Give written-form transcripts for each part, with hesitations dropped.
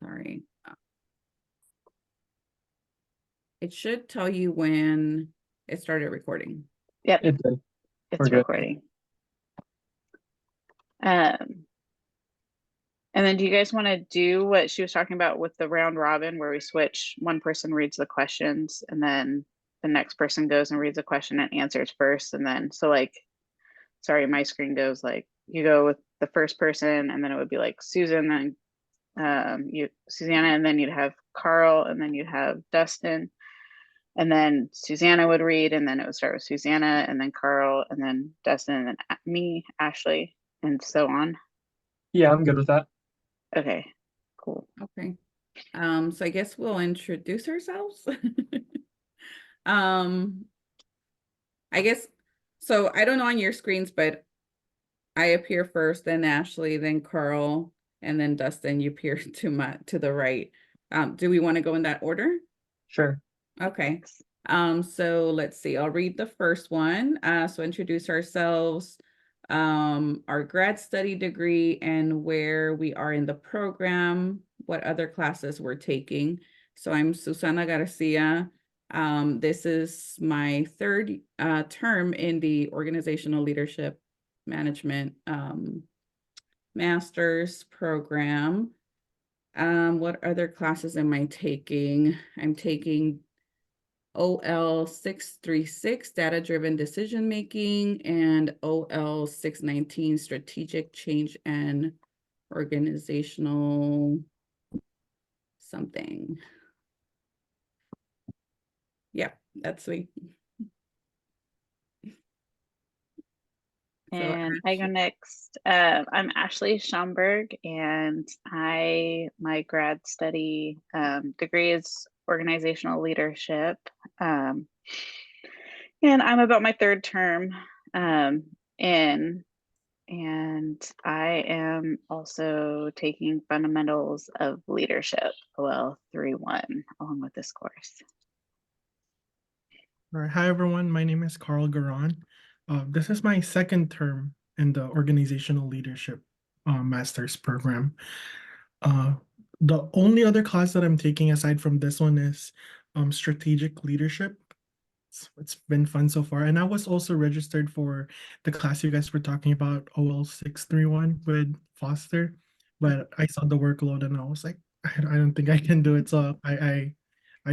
Sorry. It should tell you when it started recording. Yep, It did. it's We're good. recording. And then do you guys want to do what she was talking about with the round robin, where we switch, one person reads the questions and then the next person goes and reads a question and answers first. And then, so like, sorry, my screen goes like, you go with the first person and then it would be like Susan and Susanna, and then you'd have Carl, and then you'd have Dustin, and then Susanna would read, and then it would start with Susanna, and then Carl, and then Dustin, and then me, Ashley, and so on. Yeah, I'm good with that. Okay, cool. Okay. So I guess we'll introduce ourselves. I guess so. I don't know on your screens, but I appear first, then Ashley, then Carl, and then Dustin. You appear to the right. Do we want to go in that order? Sure. Okay. So let's see. I'll read the first one. So introduce ourselves, our grad study degree, and where we are in the program, what other classes we're taking. So I'm Susana Garcia. This is my third term in the organizational leadership management master's program. What other classes am I taking? I'm taking OL633 data-driven decision making and OL619 strategic change and organizational something. Yeah, that's me. And I go next. I'm Ashley Schomburg, and my grad study degree is organizational leadership. And I'm about my third term in, and I am also taking fundamentals of leadership, OL31, along with this course. All right. Hi, everyone. My name is Carl Garan. This is my second term in the organizational leadership master's program. The only other class that I'm taking aside from this one is strategic leadership. It's been fun so far. And I was also registered for the class you guys were talking about, OL631 with Foster. But I saw the workload and I was like, I don't think I can do it. So I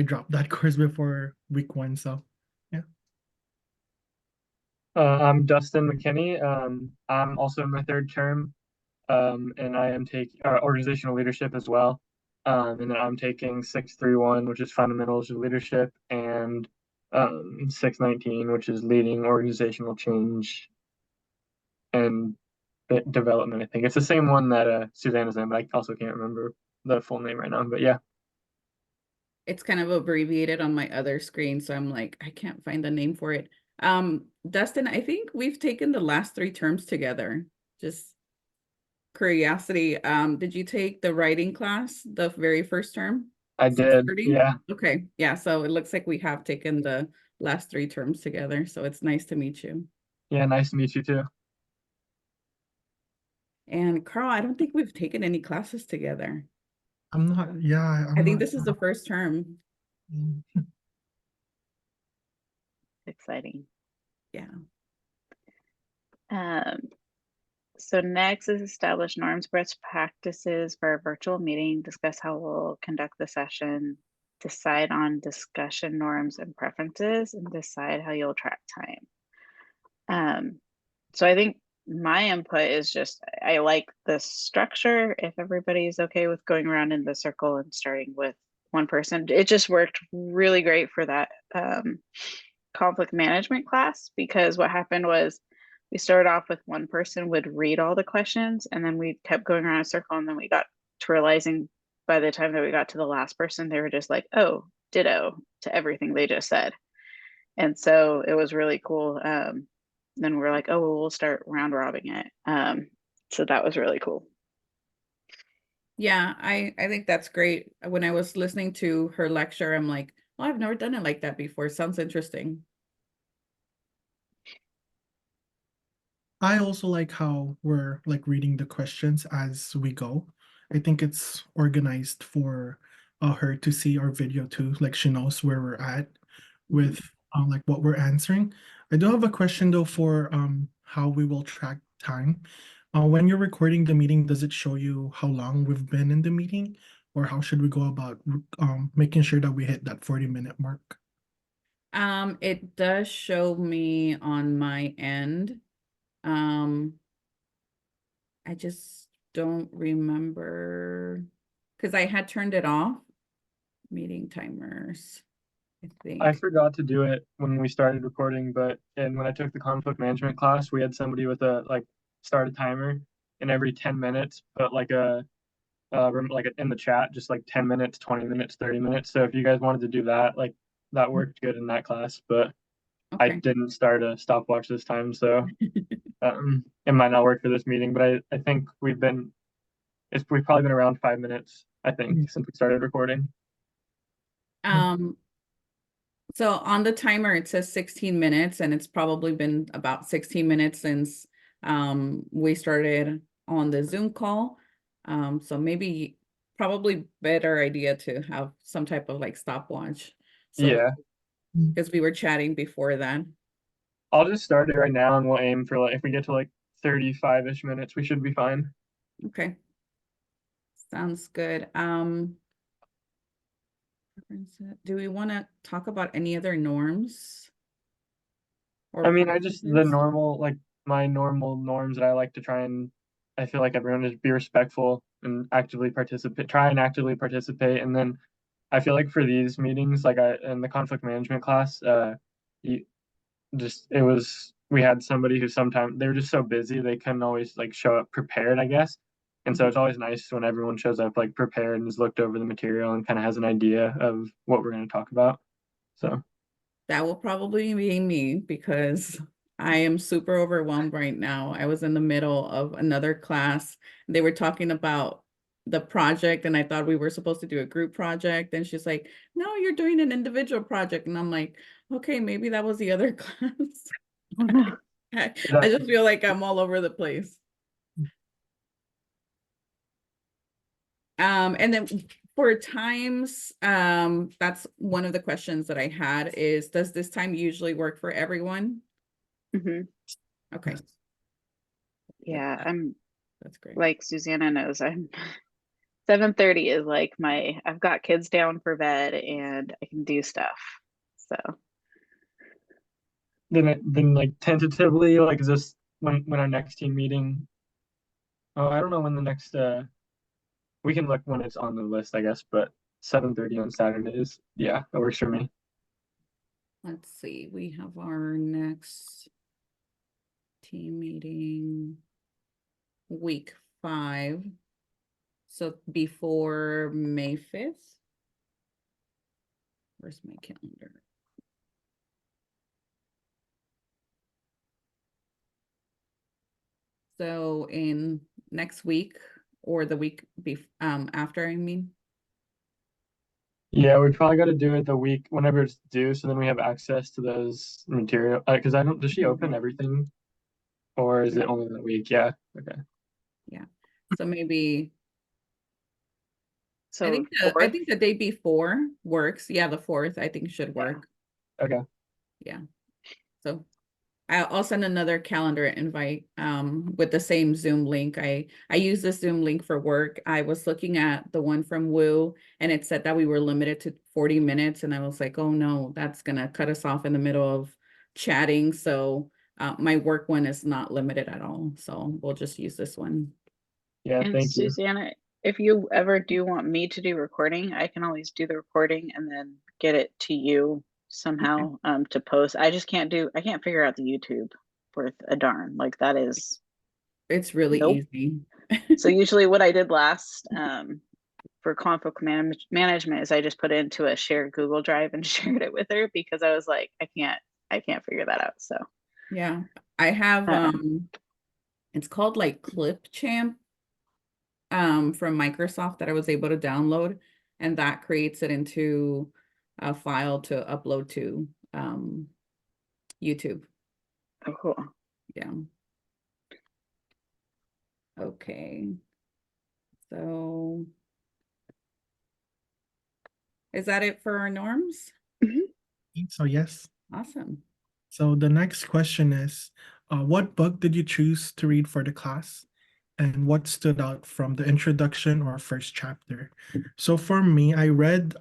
dropped that course before week 1. So yeah. I'm Dustin McKinney. I'm also in my third term, and I am taking organizational leadership as well. And then I'm taking 631, which is fundamentals of leadership, and 619, which is leading organizational change and development. I think it's the same one that Susanna's in, but I also can't remember the full name right now. But yeah. It's kind of abbreviated on my other screen, so I'm like, I can't find the name for it. Dustin, I think we've taken the last 3 terms together. Just curiosity. Did you take the writing class the very first term? I did, 630? yeah. Okay, yeah, so it looks like we have taken the last 3 terms together, so it's nice to meet you. Yeah, nice to meet you too. And Carl, I don't think we've taken any classes together. I'm not, yeah, I I'm think not this is the first term. Exciting. Yeah. So next is establish norms, best practices for a virtual meeting, discuss how we'll conduct the session, decide on discussion norms and preferences, and decide how you'll track time. So I think my input is just, I like the structure. If everybody's okay with going around in the circle and starting with one person, it just worked really great for that conflict management class, because what happened was we started off with one person would read all the questions, and then we kept going around a circle, and then we got to realizing by the time that we got to the last person, they were just like, oh, ditto to everything they just said. And so it was really cool. Then we're like, oh, well, we'll start round robbing it. So that was really cool. Yeah, I think that's great. When I was listening to her lecture, I'm like, well, I've never done it like that before. Sounds interesting. I also like how we're like reading the questions as we go. I think it's organized for her to see our video too, like she knows where we're at with like what we're answering. I do have a question though for how we will track time. When you're recording the meeting, does it show you how long we've been in the meeting, or how should we go about making sure that we hit that 40-minute mark? It does show me on my end. I just don't remember because I had turned it off. Meeting timers, I I think. forgot to do it when we started recording, but and when I took the conflict management class, we had somebody with a like start a timer, and every 10 minutes put like in the chat, just like 10 minutes, 20 minutes, 30 minutes. So if you guys wanted to do that, like that worked good in that class, but I Okay. didn't start a stopwatch this time, so it might not work for this meeting. But I think we've probably been around 5 minutes, I think, since we started recording. Um, so on the timer, it says 16 minutes, and it's probably been about 16 minutes since we started on the Zoom call. So maybe probably better idea to have some type of like stopwatch. So Yeah. because we were chatting before that. I'll just start it right now and we'll aim for like if we get to like 35-ish minutes, we should be fine. Okay. Sounds good. Do we want to talk about any other norms or I mean, I just practices? my normal norms that I like to try and I feel like everyone just be respectful and try and actively participate. And then I feel like for these meetings, like in the conflict management class, you, we had somebody who sometimes they were just so busy they couldn't always like show up prepared, I guess. And so it's always nice when everyone shows up like prepared and has looked over the material and kind of has an idea of what we're going to talk about. So That will probably be me because I am super overwhelmed right now. I was in the middle of another class. They were talking about the project, and I thought we were supposed to do a group project. And she's like, "No, you're doing an individual project." And I'm like, "Okay, maybe that was the other class." Oh no. I just feel like I'm all over the place. And then for times, that's one of the questions that I had is, does this time usually work for everyone? hmm Okay, Yeah, I'm that's great. like Susanna knows I'm 7:30 is like I've got kids down for bed and I can do stuff. So then like tentatively like is this when our next team meeting? Oh, I don't know when the next we can look when it's on the list, I guess, but 7:30 on Saturdays. Yeah, that works for me. Let's see, we have our next team meeting week 5. So before May 5th. Where's my calendar? So in next week or the week after, I mean. Yeah, we probably got to do it the week whenever it's due, so then we have access to those material. Because I don't, does she open everything, or is it only that week? Yeah. Okay. Yeah. So maybe so I fourth. think the day before works. Yeah, the 4th I think should Yeah. work. Okay. Yeah. So I'll send another calendar invite with the same Zoom link. I use the Zoom link for work. I was looking at the one from Woo, and it said that we were limited to 40 minutes, and I was like, oh no, that's gonna cut us off in the middle of chatting. So my work one is not limited at all. So we'll just use this one. Yeah, And thank you. Susanna, if you ever do want me to do recording, I can always do the recording and then get it to you somehow to post. I can't figure out the YouTube worth a darn. Like that is It's really nope. easy. So usually what I did last for conflict management is I just put it into a shared Google Drive and shared it with her because I was like, I can't figure that out. So Yeah, I have um, it's called like Clipchamp from Microsoft that I was able to download, and that creates it into a file to upload to YouTube. oh, cool. Yeah. Okay. So is that it for our norms? So yes. Awesome. So the next question is, what book did you choose to read for the class? And what stood out from the introduction or first chapter? So for me, I read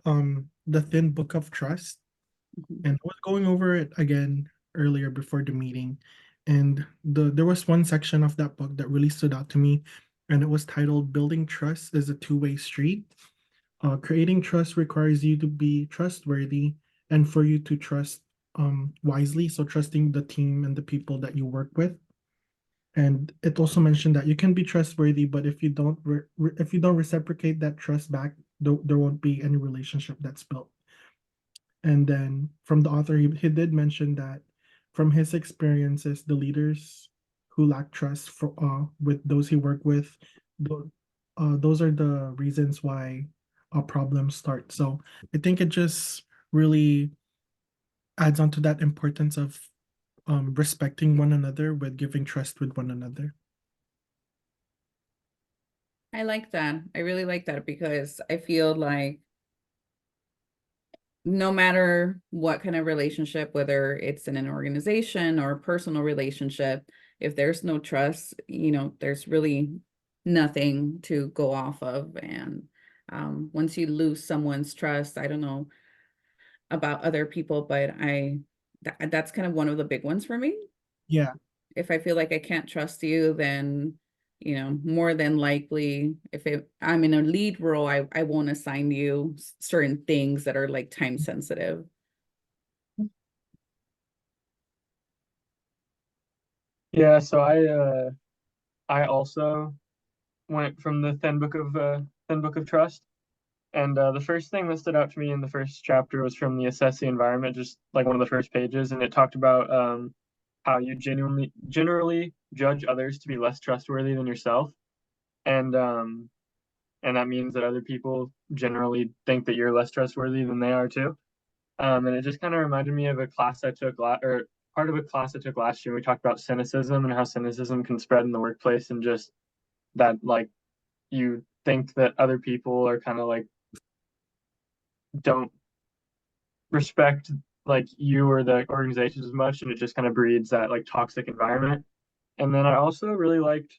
The Thin Book of Trust, Mhm. and I was going over it again earlier before the meeting. And there was one section of that book that really stood out to me, and it was titled Building Trust is a Two-Way Street. Creating trust requires you to be trustworthy and for you to trust wisely. So trusting the team and the people that you work with. And it also mentioned that you can be trustworthy, but if you don't if you don't reciprocate that trust back, there won't be any relationship that's built. And then from the author, he did mention that from his experiences, the leaders who lack trust for with those he worked with, those are the reasons why problems start. So I think it just really adds on to that importance of respecting one another with giving trust with one another. I like that. I really like that because I feel like no matter what kind of relationship, whether it's in an organization or a personal relationship, if there's no trust, there's really nothing to go off of. And once you lose someone's trust, I don't know about other people, but that's kind of one of the big ones for me. Yeah. If I feel like I can't trust you, then more than likely, I'm in a lead role, I won't assign you certain things that are like time sensitive. Yeah, so I also went from the Thin Book of Trust. And the first thing that stood out to me in the first chapter was from the Assess the Environment, just like one of the first pages, and it talked about how you generally judge others to be less trustworthy than yourself, and um, and that means that other people generally think that you're less trustworthy than they are too. And it just kind of reminded me of a class I took or part of a class I took last year. We talked about cynicism and how cynicism can spread in the workplace, and just that like you think that other people are kind of like don't respect like you or the organization as much, and it just kind of breeds that like toxic environment. And then I also really liked,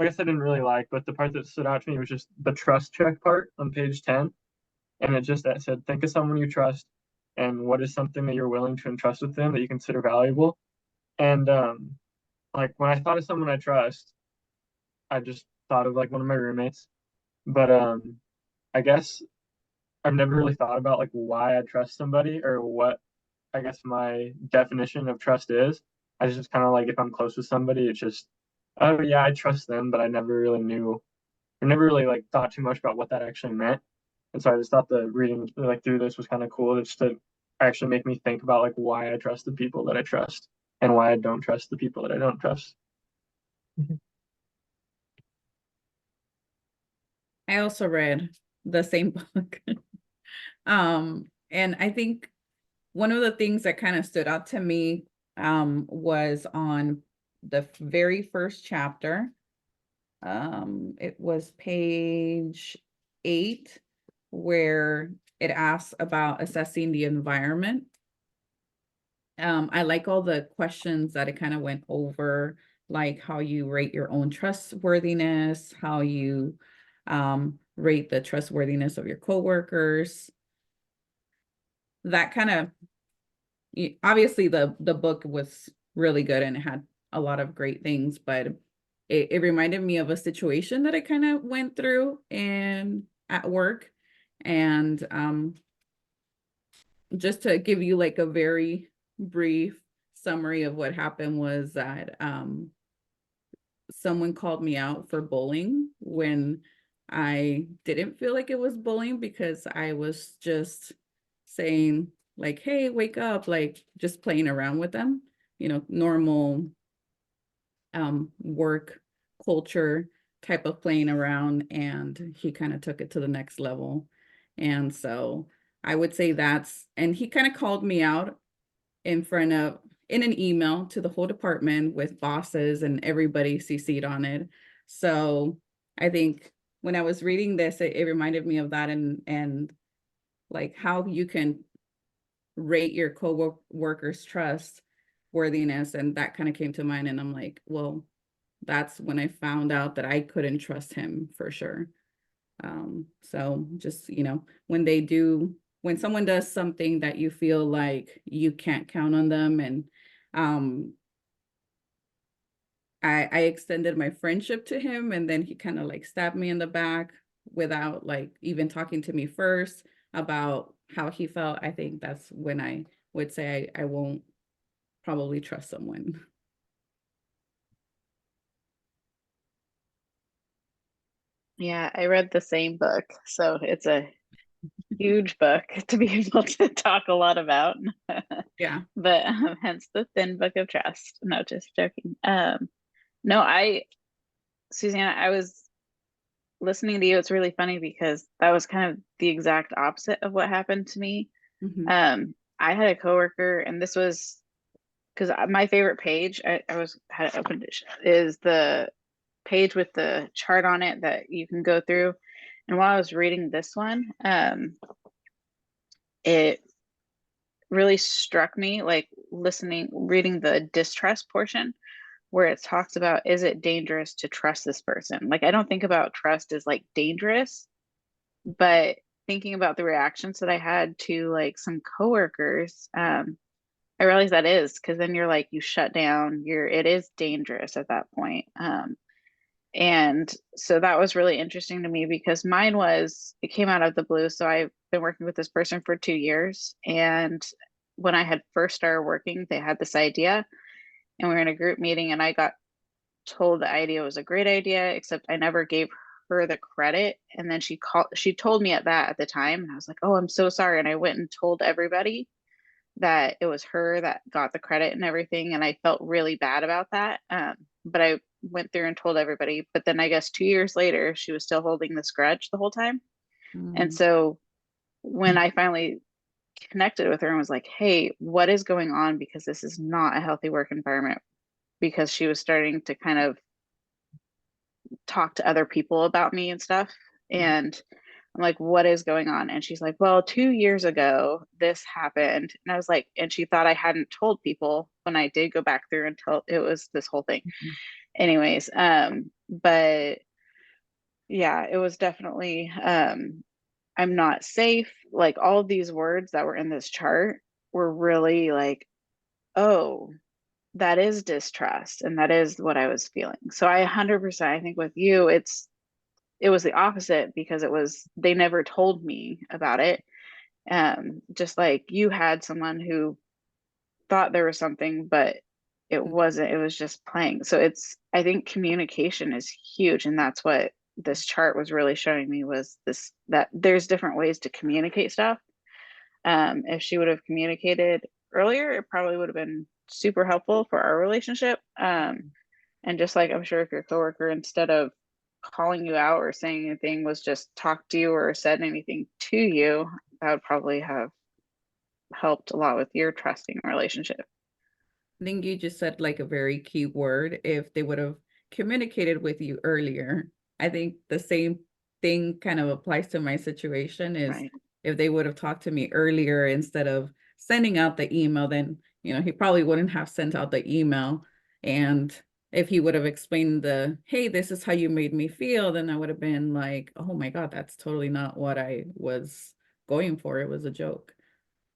I guess I didn't really like, but the part that stood out to me was just the trust check part on page 10. And it just that said, think of someone you trust and what is something that you're willing to entrust with them that you consider valuable. And like when I thought of someone I trust, I just thought of like one of my roommates. But I guess I've never really thought about like why I trust somebody or what I guess my definition of trust is. I just kind of like if I'm close with somebody, it's just, oh yeah, I trust them, but I never really knew, or never really like thought too much about what that actually meant. And so I just thought the reading like through this was kind of cool, just to actually make me think about like why I trust the people that I trust and why I don't trust the people that I don't trust. I also read the same book. And I think one of the things that kind of stood out to me was on the very first chapter. It was page 8, where it asks about assessing the environment. I like all the questions that it kind of went over, like how you rate your own trustworthiness, how you rate the trustworthiness of your coworkers. That kind of, obviously the book was really good and it had a lot of great things, but it reminded me of a situation that I kind of went through at work. And just to give you like a very brief summary of what happened was that someone called me out for bullying when I didn't feel like it was bullying, because I was just saying like, hey, wake up, like just playing around with them, normal work culture type of playing around. And he kind of took it to the next level. And so I would say and he kind of called me out in an email to the whole department with bosses and everybody CC'd on it. So I think when I was reading this, it reminded me of that, and like how you can rate your co-workers' trustworthiness, and that kind of came to mind. And I'm like, well, that's when I found out that I couldn't trust him for sure. So just, when someone does something that you feel like you can't count on them, and I extended my friendship to him, and then he kind of like stabbed me in the back without like even talking to me first about how he felt. I think that's when I would say I won't probably trust someone. Yeah, I read the same book, so it's a huge book to be able to talk a lot about. Yeah. But hence the thin book of trust. No, just joking. No, Susanna, I was listening to you. It's really funny because that was kind of the exact opposite of what happened to me. Mhm. I had a coworker, and this was because my favorite page, I was had it open, is the page with the chart on it that you can go through. And while I was reading this one, it really struck me, like reading the distrust portion where it talks about, is it dangerous to trust this person? Like, I don't think about trust as like dangerous, but thinking about the reactions that I had to like some coworkers, I realized that is because then you're like, you shut down, it is dangerous at that point. And so that was really interesting to me because it came out of the blue. So I've been working with this person for 2 years. And when I had first started working, they had this idea, and we were in a group meeting, and I got told the idea was a great idea, except I never gave her the credit. And then she told me at the time, and I was like, oh, I'm so sorry. And I went and told everybody that it was her that got the credit and everything. And I felt really bad about that. But I went through and told everybody. But then I guess 2 years later, she was still holding this grudge the whole time. And Mm. so when I finally connected with her and was like, hey, what is going on? Because this is not a healthy work environment. Because she was starting to kind of talk to other people about me and stuff. And I'm like, what is going on? And she's like, well, 2 years ago, this happened. And I was like, and she thought I hadn't told people when I did go back through until it was this whole thing. Mhm. Anyways, but yeah, it was definitely, I'm not safe. Like all of these words that were in this chart were really like, oh, that is distrust. And that is what I was feeling. So I 100%, I think with you, it was the opposite because they never told me about it. Just like you had someone who thought there was something, but it wasn't, it was just playing. So I think communication is huge. And that's what this chart was really showing me, was that there's different ways to communicate stuff. If she would have communicated earlier, it probably would have been super helpful for our relationship. And just like, I'm sure if your coworker, instead of calling you out or saying anything, was just talked to you or said anything to you, that would probably have helped a lot with your trusting relationship. I think you just said like a very key word. If they would have communicated with you earlier, I think the same thing kind of applies to my situation. Is Right. if they would have talked to me earlier instead of sending out the email, then, he probably wouldn't have sent out the email. And if he would have explained hey, this is how you made me feel, then I would have been like, oh my God, that's totally not what I was going for. It was a joke.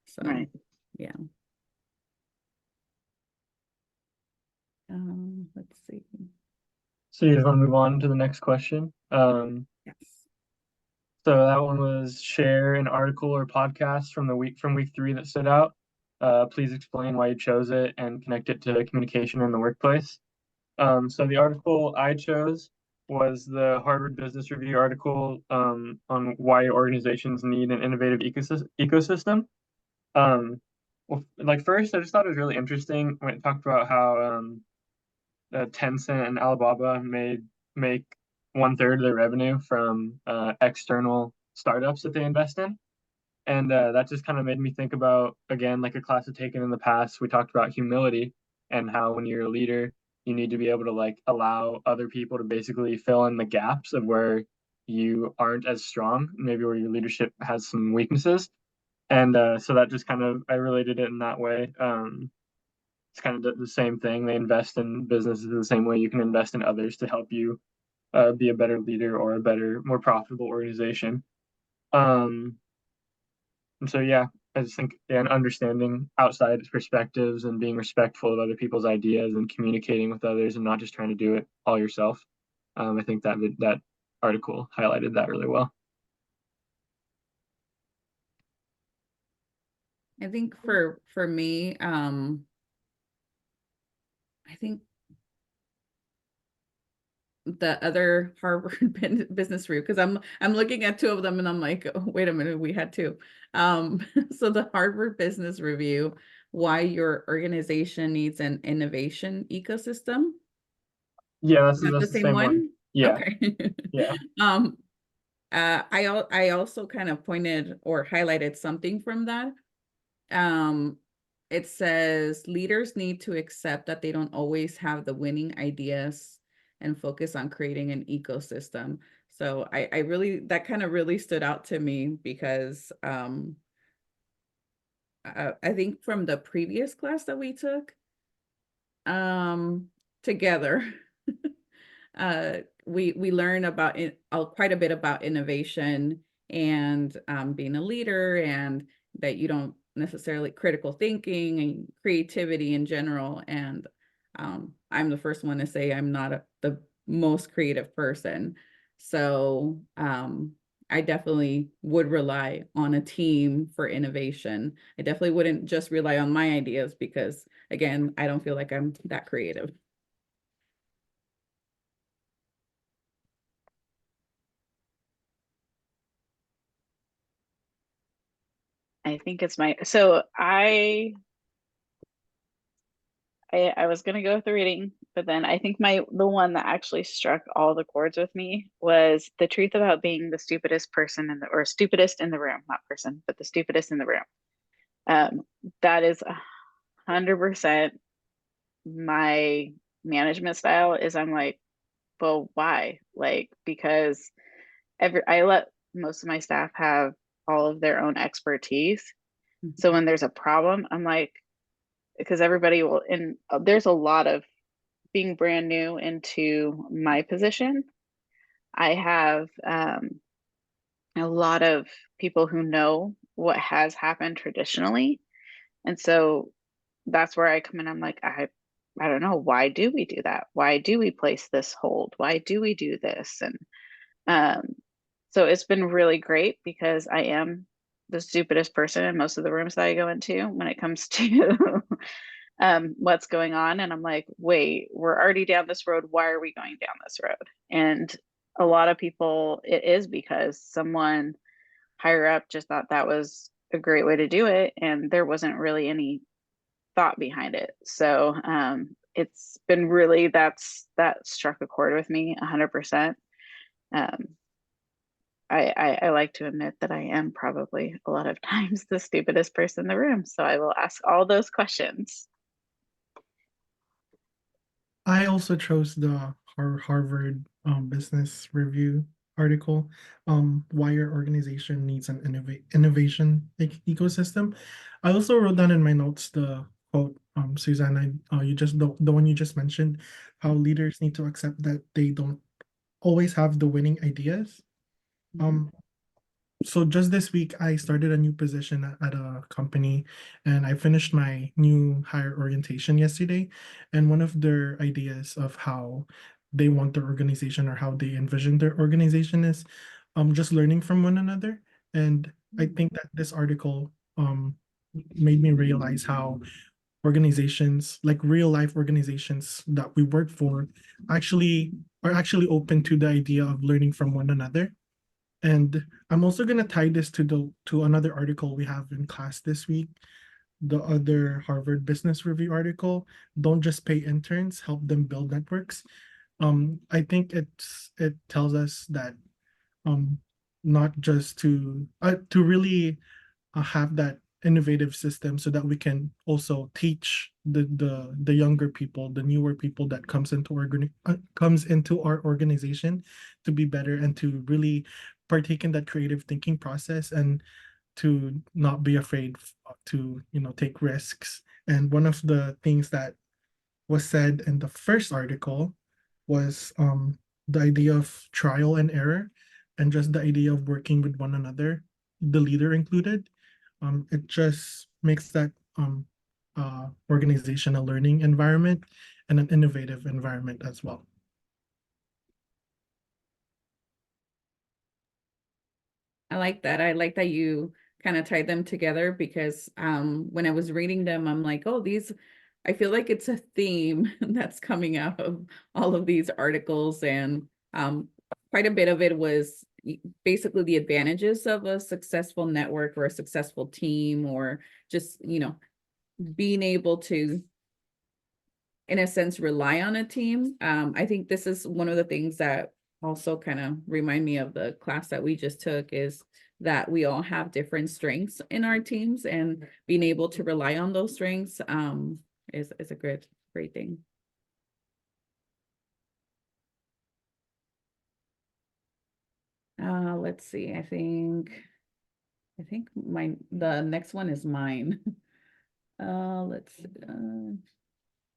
So, Right. yeah. Let's see. So you just want to move on to the next question. Yes. So that one was, share an article or podcast from week 3 that stood out. Please explain why you chose it and connect it to communication in the workplace. So the article I chose was the Harvard Business Review article on why organizations need an innovative ecosystem. Well, like first, I just thought it was really interesting when it talked about how Tencent and Alibaba make 1/3 of their revenue from external startups that they invest in. And that just kind of made me think about, again, like a class I've taken in the past. We talked about humility and how when you're a leader, you need to be able to like allow other people to basically fill in the gaps of where you aren't as strong, maybe where your leadership has some weaknesses. And so that just kind of, I related it in that way. It's kind of the same thing. They invest in businesses the same way you can invest in others to help you be a better leader or a better, more profitable organization. Um, and so, yeah, I just think, yeah, and understanding outside perspectives and being respectful of other people's ideas and communicating with others and not just trying to do it all yourself. I think that article highlighted that really well. I think for me, I think the other Harvard Business Review, because I'm looking at two of them and I'm like, oh, wait a minute, we had two. So the Harvard Business Review, why your organization needs an innovation ecosystem. Yeah, Is that the that's the same same one. one? Yeah, Okay. yeah. Um, I also kind of pointed or highlighted something from that. Um, it says leaders need to accept that they don't always have the winning ideas and focus on creating an ecosystem. So I really, that kind of really stood out to me because I think from the previous class that we took together, we learn about quite a bit about innovation and being a leader, and that you don't necessarily critical thinking and creativity in general. And I'm the first one to say I'm not the most creative person. So I definitely would rely on a team for innovation. I definitely wouldn't just rely on my ideas because, again, I don't feel like I'm that creative. I think it's my so I was gonna go with the reading, but then I think the one that actually struck all the chords with me was the truth about being the stupidest person or stupidest in the room, not person, but the stupidest in the room. That is 100% my management style. Is I'm like, well, why? Like, because I let most of my staff have all of their own expertise. So when there's a problem, I'm like, because everybody will, and there's a lot of being brand new into my position. I have a lot of people who know what has happened traditionally. And so that's where I come in. I'm like, I don't know. Why do we do that? Why do we place this hold? Why do we do this? And um, so it's been really great because I am the stupidest person in most of the rooms that I go into when it comes to what's going on. And I'm like, wait, we're already down this road. Why are we going down this road? And a lot of people, it is because someone higher up just thought that was a great way to do it. And there wasn't really any thought behind it. So it's been really, that struck a chord with me 100%. Um, I like to admit that I am probably a lot of times the stupidest person in the room. So I will ask all those questions. I also chose the Harvard Business Review article, why your organization needs an innovation ecosystem. I also wrote down in my notes the quote, Susanna, you just the one you just mentioned, how leaders need to accept that they don't always have the winning ideas. Um, so just this week, I started a new position at a company, and I finished my new hire orientation yesterday. And one of their ideas of how they want their organization or how they envision their organization is just learning from one another. And I think that this article made me realize how organizations, like real life organizations that we work for, actually are actually open to the idea of learning from one another. And I'm also gonna tie this to another article we have in class this week, the other Harvard Business Review article. Don't just pay interns, help them build networks. I think it tells us that um not just to really have that innovative system so that we can also teach the younger people, the newer people that comes into our organization to be better and to really partake in that creative thinking process and to not be afraid to take risks. And one of the things that was said in the first article was the idea of trial and error and just the idea of working with one another, the leader included. It just makes that organization a learning environment and an innovative environment as well. I like that. I like that you kind of tied them together because when I was reading them, I'm like, oh, these, I feel like it's a theme that's coming out of all of these articles. And quite a bit of it was basically the advantages of a successful network or a successful team, or just, being able to, in a sense, rely on a team. I think this is one of the things that also kind of remind me of the class that we just took, is that we all have different strengths in our teams, and being able to rely on those strengths is a great thing. Let's see. I think the next one is mine. Let's see.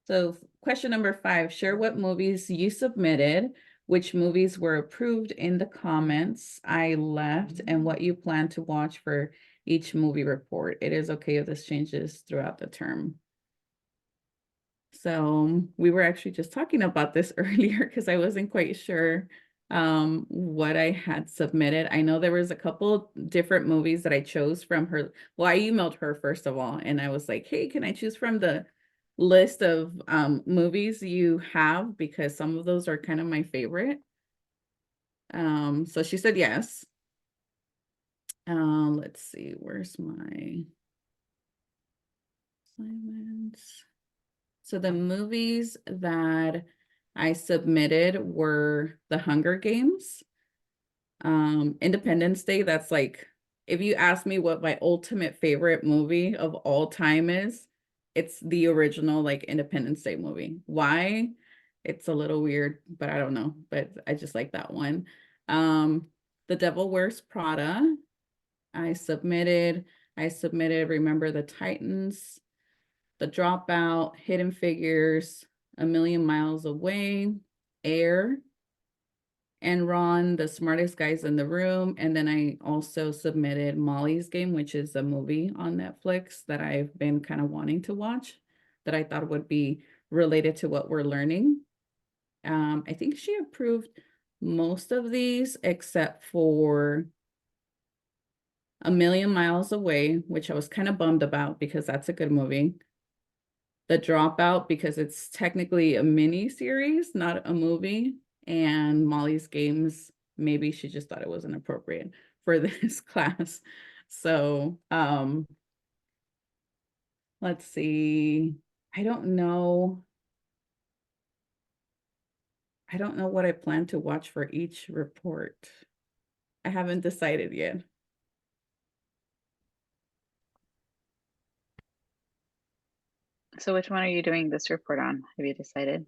So question number 5, share what movies you submitted, which movies were approved in the comments I left, and what you plan to watch for each movie report. It is okay if this changes throughout the term. So we were actually just talking about this earlier because I wasn't quite sure what I had submitted. I know there was a couple different movies that I chose from her. Well, I emailed her first of all, and I was like, hey, can I choose from the list of movies you have, because some of those are kind of my favorite. So she said yes. Let's see, where's my assignments? So the movies that I submitted were The Hunger Games, Independence Day. That's like, if you ask me what my ultimate favorite movie of all time is, it's the original like Independence Day movie. Why? It's a little weird, but I don't know. But I just like that one. The Devil Wears Prada. I submitted Remember the Titans, The Dropout, Hidden Figures, A Million Miles Away, Air, and Ron, The Smartest Guys in the Room. And then I also submitted Molly's Game, which is a movie on Netflix that I've been kind of wanting to watch, that I thought would be related to what we're learning. I think she approved most of these except for A Million Miles Away, which I was kind of bummed about because that's a good movie. The Dropout, because it's technically a mini series, not a movie. And Molly's Games, maybe she just thought it wasn't appropriate for this class. So let's see. I don't know what I plan to watch for each report. I haven't decided yet. So which one are you doing this report on? Have you decided?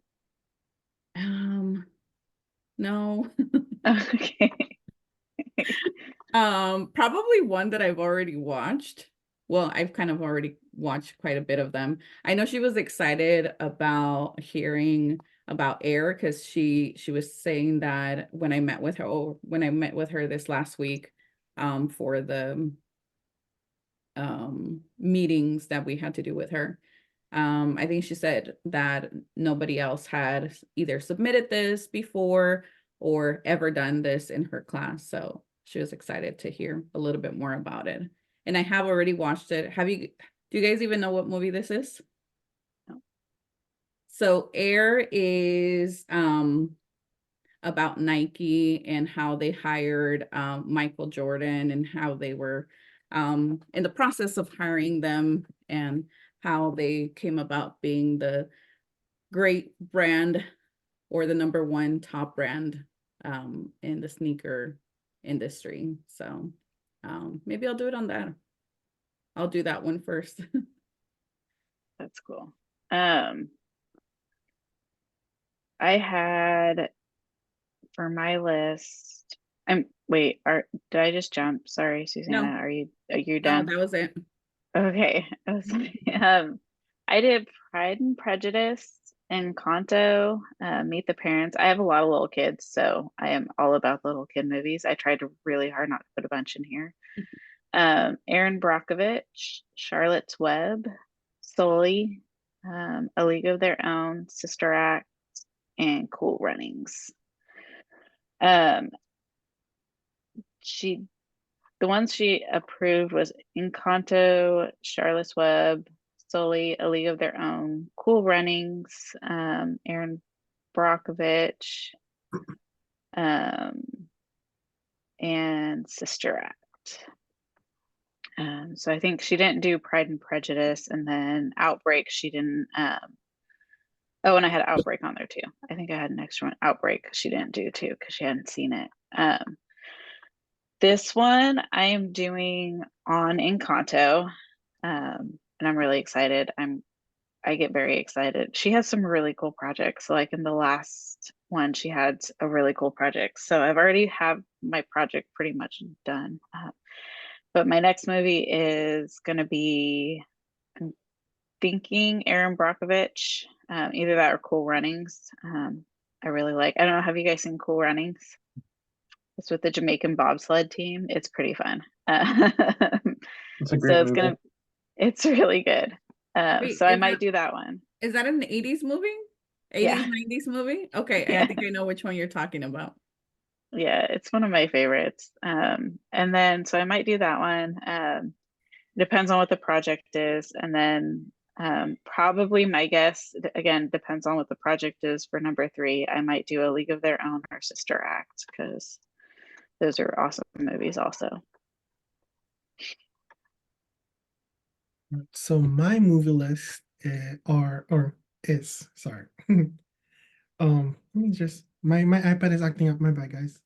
No. Okay. Probably one that I've already watched. Well, I've kind of already watched quite a bit of them. I know she was excited about hearing about Air, because she was saying that when I met with her this last week for the meetings that we had to do with her. I think she said that nobody else had either submitted this before or ever done this in her class. So she was excited to hear a little bit more about it. And I have already watched it. Do you guys even know what movie this is? No. So Air is about Nike and how they hired Michael Jordan, and how they were in the process of hiring them, and how they came about being the great brand, or the #1 top brand in the sneaker industry. So maybe I'll do it on that. I'll do that one first. That's cool. I had for my list. Wait, did I just jump? Sorry, Susanna. No, Are you no, done? that was it. Okay. I did Pride and Prejudice, Encanto, Meet the Parents. I have a lot of little kids, so I am all about the little kid movies. I tried really hard not to put a bunch in here. Aaron Brockovich, Charlotte's Web, Sully, A League of Their Own, Sister Act, and Cool Runnings. The ones she approved was Encanto, Charlotte's Web, Sully, A League of Their Own, Cool Runnings, Aaron Brockovich, and Sister Act. So I think she didn't do Pride and Prejudice, and then Outbreak she didn't. Oh, and I had Outbreak on there too. I think I had an extra one, Outbreak, she didn't do too because she hadn't seen it. This one I am doing on Encanto, and I'm really excited. I get very excited. She has some really cool projects. Like in the last one, she had a really cool project. So I've already have my project pretty much done. But my next movie is going to be, I'm thinking Aaron Brockovich, either that or Cool Runnings. I really like. I don't know. Have you guys seen Cool Runnings? It's with the Jamaican bobsled team. It's pretty fun. It's a So great movie. it's really good. Wait, So I might do that one. is that an 80s movie? 80s, Yeah. 90s movie? Okay, Yeah. I think I know which one you're talking about. Yeah, it's one of my favorites. And then so I might do that one. Depends on what the project is. And then probably my guess, again, depends on what the project is for number 3. I might do A League of Their Own or Sister Act because those are awesome movies also. So my movie list is sorry. Let me just my iPad is acting up. My bad, guys.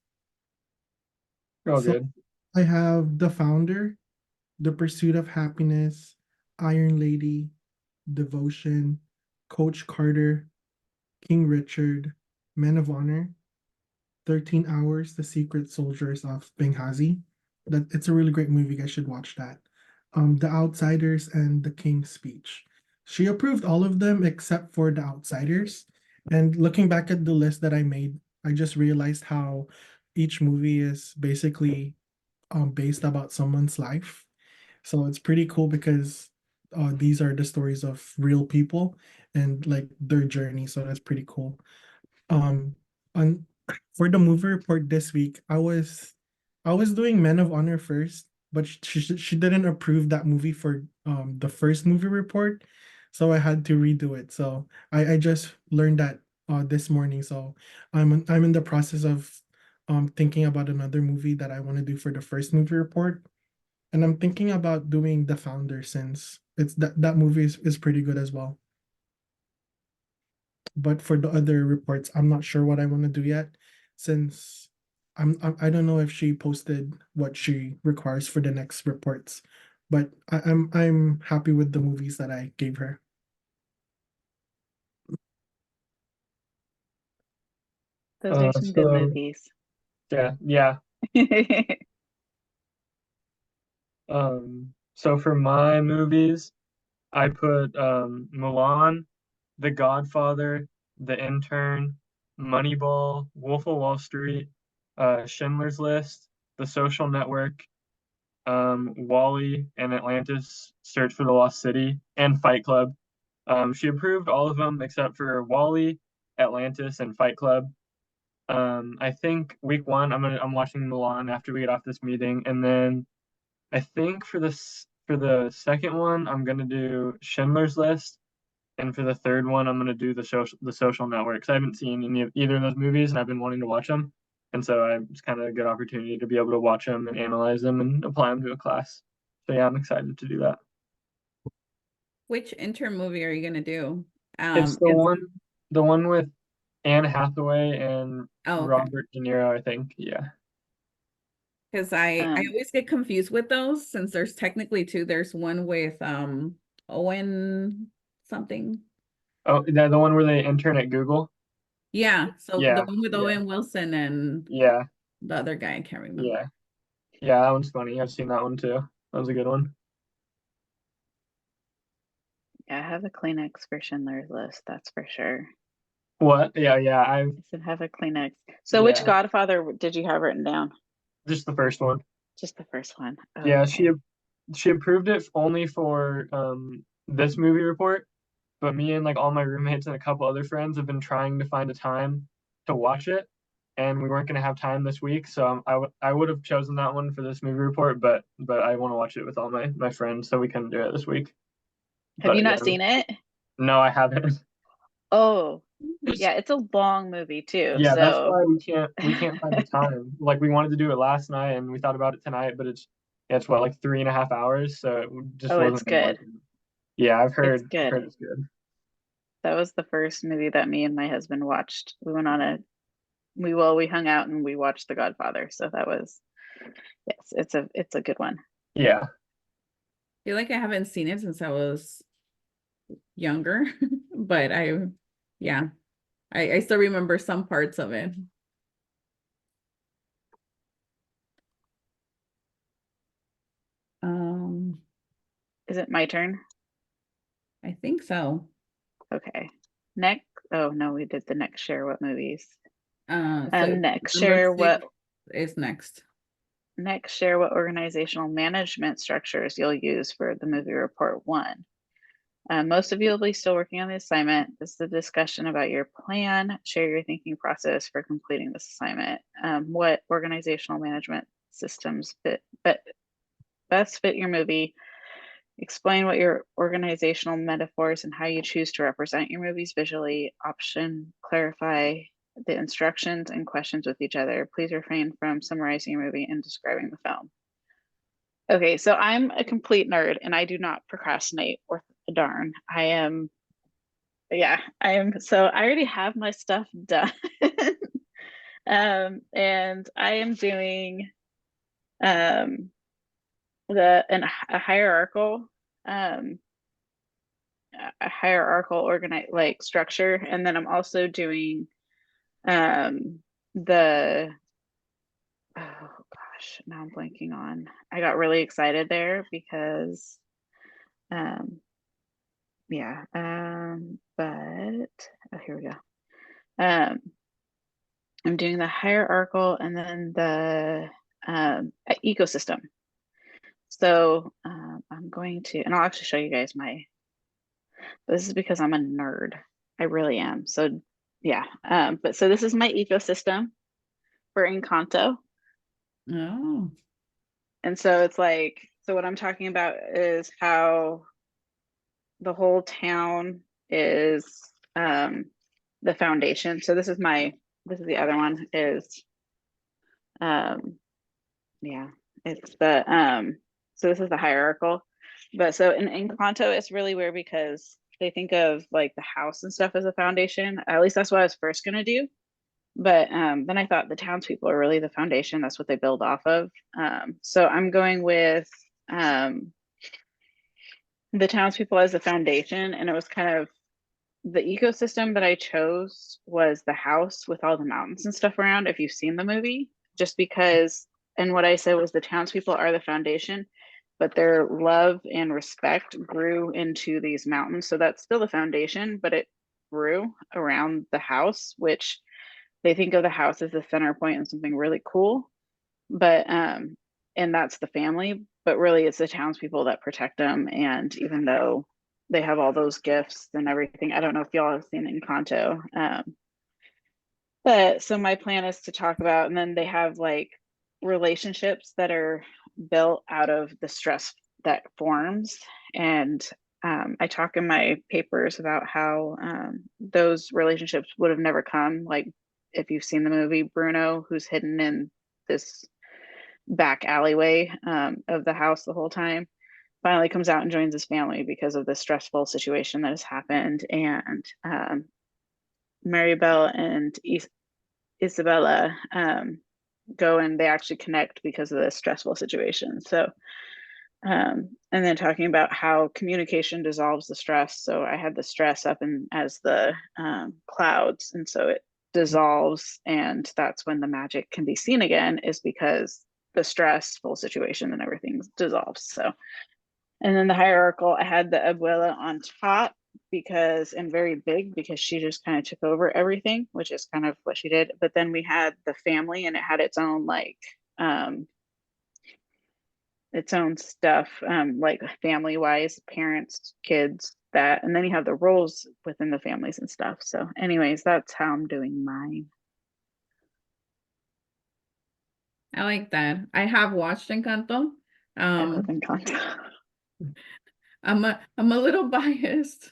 Oh, So good. I have The Founder, The Pursuit of Happiness, Iron Lady, Devotion, Coach Carter, King Richard, Men of Honor, 13 Hours, The Secret Soldiers of Benghazi. It's a really great movie. You guys should watch that. The Outsiders and The King's Speech. She approved all of them except for The Outsiders. And looking back at the list that I made, I just realized how each movie is basically based about someone's life. So it's pretty cool because these are the stories of real people and like their journey. So that's pretty cool. Um, on for the movie report this week, I was doing Men of Honor first, but she didn't approve that movie for the first movie report, so I had to redo it. So I just learned that this morning. So I'm in the process of thinking about another movie that I want to do for the first movie report, and I'm thinking about doing The Founder since it's that movie is pretty good as well. But for the other reports, I'm not sure what I want to do yet, since I don't know if she posted what she requires for the next reports. But I'm happy with the movies that I gave her. Those are some good So movies. yeah. So for my movies, I put Milan, The Godfather, The Intern, Moneyball, Wolf of Wall Street, Schindler's List, The Social Network, Wally and Atlantis, Search for the Lost City, and Fight Club. She approved all of them except for Wally, Atlantis, and Fight Club. I think week 1, I'm watching Milan after we get off this meeting, and then I think for the second one, I'm gonna do Schindler's List, and for the third one, I'm gonna do the Social Network. Because I haven't seen either of those movies, and I've been wanting to watch them, and so it's kind of a good opportunity to be able to watch them and analyze them and apply them to a class. So yeah, I'm excited to do that. Which intern movie are you gonna do? It's the one with Anne Hathaway and Oh, okay. Robert De Niro, I think. Yeah. Because I Um, always get confused with those since there's technically two. There's one with Owen something. Oh, the one where they intern at Google. Yeah, so the Yeah, one with yeah, Owen Wilson and yeah, the other guy, I can't remember. yeah, yeah. That one's funny. I've seen that one too. That was a good one. yeah, I have a Kleenex for Schindler's List, that's for sure. What? Yeah, yeah. I said have a Kleenex. So which Yeah, Godfather did you have written down? just the first one. Just the first one. Yeah, Okay. she approved it only for this movie report, but me and like all my roommates and a couple other friends have been trying to find a time to watch it, and we weren't gonna have time this week, so I would have chosen that one for this movie report, but I want to watch it with all my friends, so we couldn't do it this week. Have you But yeah, not seen it? no, I haven't. Oh, yeah, it's a long movie too. Yeah, that's So why we can't find the time. Like we wanted to do it last night, and we thought about it tonight, but it's what, like 3.5 hours, so it just oh, it's wasn't gonna work. good. Yeah, It's I've good. heard it's good. That was the first movie that me and my husband watched. We went on a we hung out and we watched The Godfather. So that was yes, it's a good one. Yeah, I feel like I haven't seen it since I was younger, but yeah, I still remember some parts of it. Um, Is it my turn? I think so. Okay. Next. Oh no, we did the next share what movies. So Next number share six what is next. next share what organizational management structures you'll use for the movie report one. Most of you will be still working on the assignment. This is a discussion about your plan. Share your thinking process for completing this assignment. What organizational management systems best fit your movie. Explain what your organizational metaphors and how you choose to represent your movies visually. Option, clarify the instructions and questions with each other. Please refrain from summarizing your movie and describing the film. Okay, so I'm a complete nerd and I do not procrastinate or a darn. I am. So I already have my stuff done. And I am doing um a hierarchical um organize like structure, and then I'm also doing the oh gosh, now I'm blanking on. I got really excited there because um but oh, here we go. I'm doing the hierarchical and then the ecosystem. So I'm going to, and I'll actually show you guys this is because I'm a nerd. I really am. So yeah, but so this is my ecosystem for Encanto. Oh, And so it's like, so what I'm talking about is how the whole town is the foundation. So this is the other one is, um, yeah, it's so this is the hierarchical. But so in Encanto, it's really weird because they think of like the house and stuff as a foundation. At least that's what I was first gonna do. But then I thought the townspeople are really the foundation. That's what they build off of. So I'm going with the townspeople as the foundation, and it was kind of the ecosystem that I chose was the house with all the mountains and stuff around. If you've seen the movie, just because, and what I said was the townspeople are the foundation, but their love and respect grew into these mountains. So that's still the foundation, but it grew around the house, which they think of the house as the center point and something really cool. But and that's the family, but really it's the townspeople that protect them. And even though they have all those gifts and everything, I don't know if y'all have seen Encanto. But so my plan is to talk about, and then they have like relationships that are built out of the stress that forms. And I talk in my papers about how those relationships would have never come. Like if you've seen the movie Bruno, who's hidden in this back alleyway of the house the whole time, finally comes out and joins his family because of the stressful situation that has happened. And Maribel and Isabella, go and they actually connect because of the stressful situation. So and then talking about how communication dissolves the stress. So I had the stress up in as the clouds, and so it dissolves, and that's when the magic can be seen again, is because the stressful situation and everything dissolves. So, and then the hierarchical, I had the abuela on top because, and very big because she just kind of took over everything, which is kind of what she did. But then we had the family, and it had its own stuff, like family wise, parents, kids, that, and then you have the roles within the families and stuff. So, anyways, that's how I'm doing mine. I like that. I have watched Encanto. I love Um, Encanto. I'm a little biased.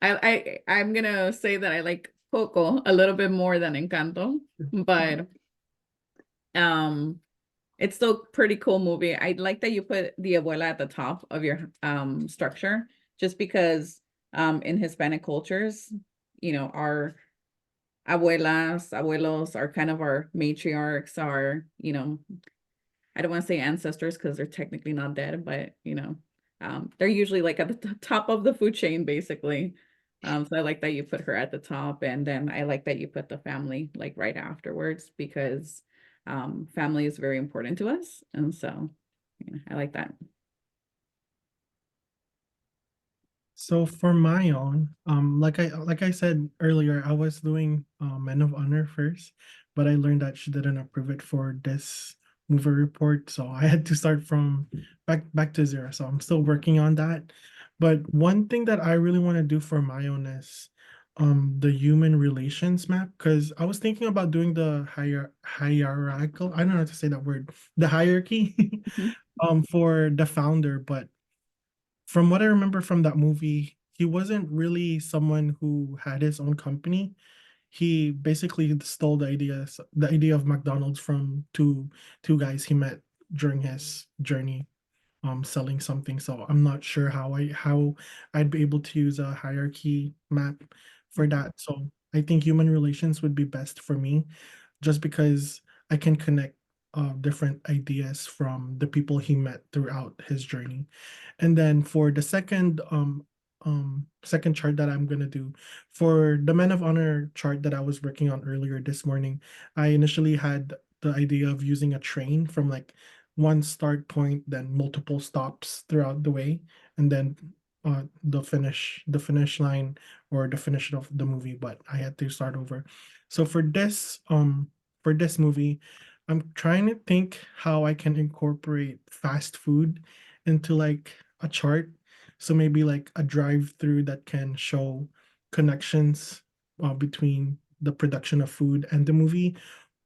I'm gonna say that I like Coco a little bit more than Encanto, but um it's still pretty cool movie. I like that you put the abuela at the top of your structure, just because in Hispanic cultures, you know, our abuelas, abuelos are kind of our matriarchs, our, you know, I don't want to say ancestors because they're technically not dead, but you know, they're usually like at the top of the food chain, basically. So I like that you put her at the top, and then I like that you put the family like right afterwards, because family is very important to us, and so yeah, I like that. So for my own, like I said earlier, I was doing Men of Honor first, but I learned that she didn't approve it for this movie report, so I had to start from back to zero. So I'm still working on that. But one thing that I really want to do for my own is the human relations map, because I was thinking about doing the hierarchical, I don't know how to say that word, the hierarchy Mhm. for the founder, but from what I remember from that movie, he wasn't really someone who had his own company. He basically stole the idea of McDonald's from two guys he met during his journey, selling something. So I'm not sure how I'd be able to use a hierarchy map for that. So I think human relations would be best for me, just because I can connect different ideas from the people he met throughout his journey. And then for the second chart that I'm gonna do, for the Men of Honor chart that I was working on earlier this morning, I initially had the idea of using a train from like one start point, then multiple stops throughout the way, and then the finish line or the finish of the movie. But I had to start over. So for this movie, I'm trying to think how I can incorporate fast food into like a chart. So maybe like a drive through that can show connections between the production of food and the movie,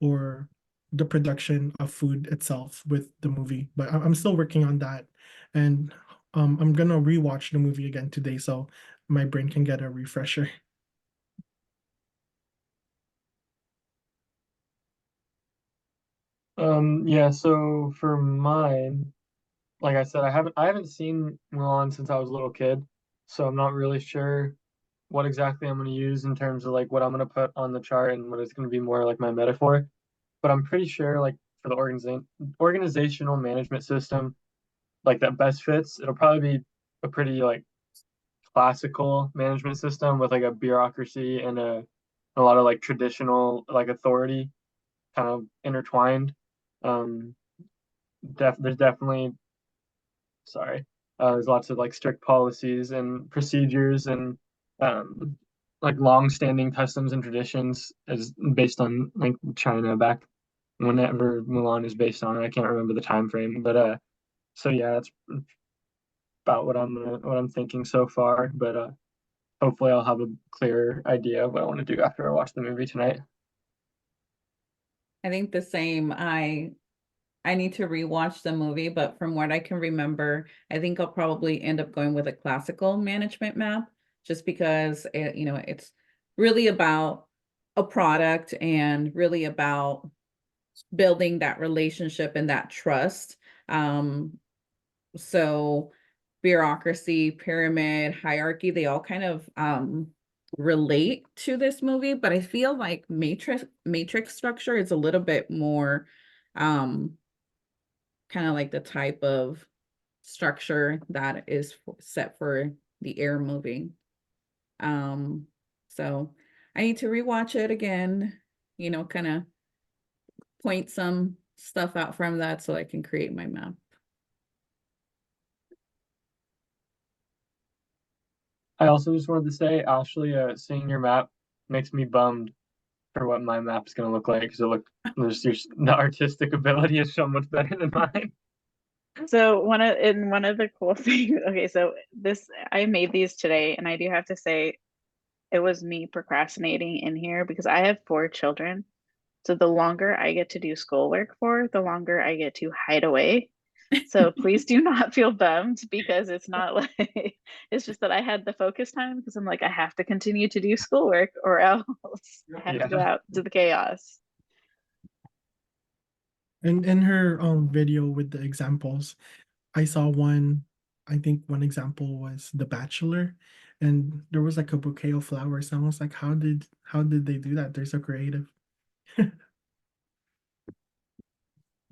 or the production of food itself with the movie. But I'm still working on that. And I'm gonna rewatch the movie again today so my brain can get a refresher. Yeah, so for mine, like I said, I haven't seen Mulan since I was a little kid, so I'm not really sure what exactly I'm going to use in terms of like what I'm going to put on the chart and what is going to be more like my metaphor. But I'm pretty sure like for the organizational management system, like that best fits, it'll probably be a pretty like classical management system with like a bureaucracy and a lot of like traditional like authority kind of intertwined. Um, there's definitely sorry. There's lots of like strict policies and procedures and um, like long-standing customs and traditions as based on like China back whenever Mulan is based on. I can't remember the time frame, but so yeah, that's about what I'm thinking so far. But hopefully I'll have a clearer idea of what I want to do after I watch the movie tonight. I think the same. I need to rewatch the movie, but from what I can remember, I think I'll probably end up going with a classical management map, just because you know, it's really about a product and really about building that relationship and that trust. Um, so bureaucracy, pyramid, hierarchy, they all kind of relate to this movie, but I feel like matrix structure is a little bit more um, kind of like the type of structure that is set for the air moving. So I need to rewatch it again, kind of point some stuff out from that so I can create my map. I also just wanted to say, Ashley, seeing your map makes me bummed for what my map's gonna look like because the artistic ability is so much better than mine. So one of the cool things, okay, so this I made these today, and I do have to say it was me procrastinating in here because I have 4 children. So the longer I get to do schoolwork for, the longer I get to hide away. So please do not feel bummed because it's not like it's just that I had the focus time because I'm like, I have to continue to do schoolwork or else I have to go Yeah. out to the chaos. And in her video with the examples, I saw one, I think one example was The Bachelor, and there was like a bouquet of flowers. And I was like, how did they do that? They're so creative.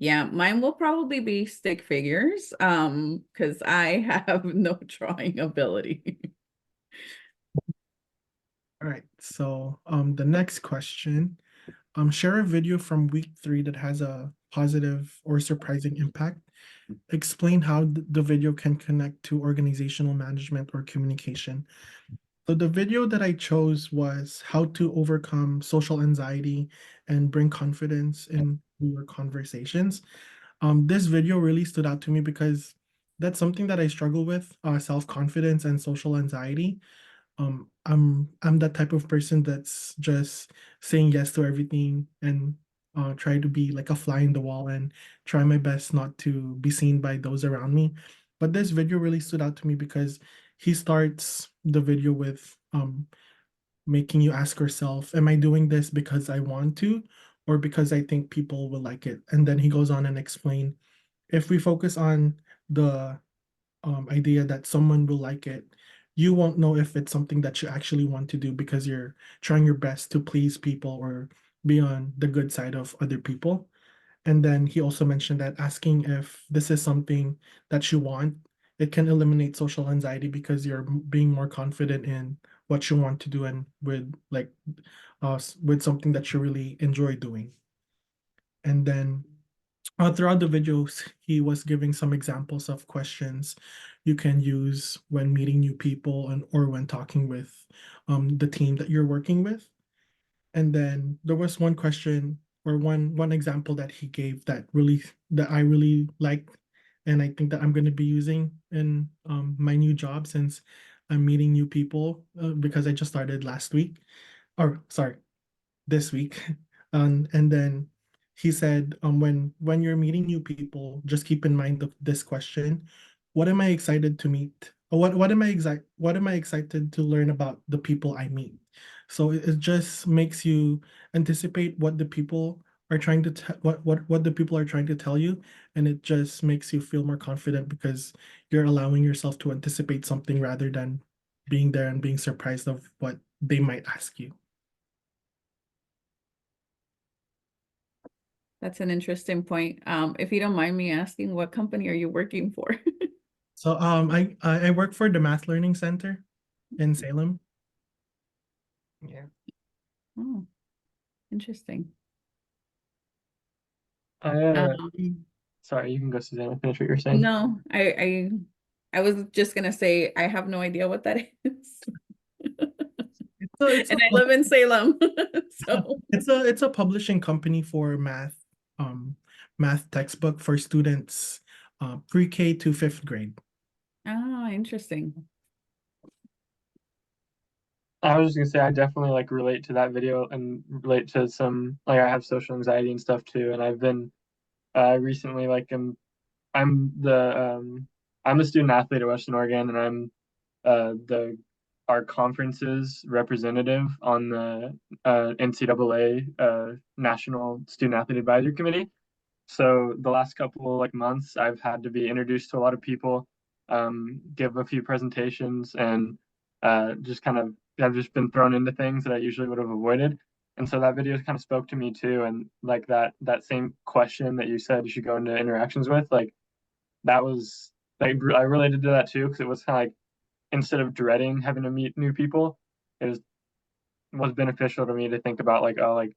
Yeah, mine will probably be stick figures, because I have no drawing ability. All right, so the next question, share a video from week 3 that has a positive or surprising impact. Explain how the video can connect to organizational management or communication. So the video that I chose was how to overcome social anxiety and bring confidence in your conversations. This video really stood out to me because that's something that I struggle with, self-confidence and social anxiety. I'm that type of person that's just saying yes to everything and try to be like a fly in the wall and try my best not to be seen by those around me. But this video really stood out to me because he starts the video with making you ask yourself, am I doing this because I want to or because I think people will like it? And then he goes on and explain, if we focus on the idea that someone will like it, you won't know if it's something that you actually want to do because you're trying your best to please people or be on the good side of other people. And then he also mentioned that asking if this is something that you want, it can eliminate social anxiety because you're being more confident in what you want to do and with like with something that you really enjoy doing. And then throughout the videos, he was giving some examples of questions you can use when meeting new people and or when talking with the team that you're working with. And then there was one question or one example that he gave that I really liked, and I think that I'm going to be using in my new job since I'm meeting new people because I just started last week, or sorry, this week. And then he said, when you're meeting new people, just keep in mind this question: what am I excited to meet? Or what am I excited to learn about the people I meet? So it just makes you anticipate what the people are trying to what the people are trying to tell you, and it just makes you feel more confident because you're allowing yourself to anticipate something rather than being there and being surprised of what they might ask you. That's an interesting point. If you don't mind me asking, what company are you working for? So I work for the Math Learning Center in Salem. Yeah. Oh, interesting. I sorry, you can go, Susanna. Finish what you're saying. No, I was just gonna say I have no idea what that is. It's And I live in Salem. So it's a publishing company for math textbook for students pre-K to 5th grade. interesting. I was just gonna say I definitely like relate to that video and relate to some like I have social anxiety and stuff too, and I've been recently like I'm I'm a student athlete at Western Oregon, and I'm the our conference's representative on the NCAA National Student Athlete Advisory Committee. So the last couple like months, I've had to be introduced to a lot of people, give a few presentations, and just kind of I've just been thrown into things that I usually would have avoided. And so that video kind of spoke to me too. And like that same question that you said you should go into interactions with, like that was like I related to that too, because it was kind of like instead of dreading having to meet new people, it was beneficial to me to think about like, oh, like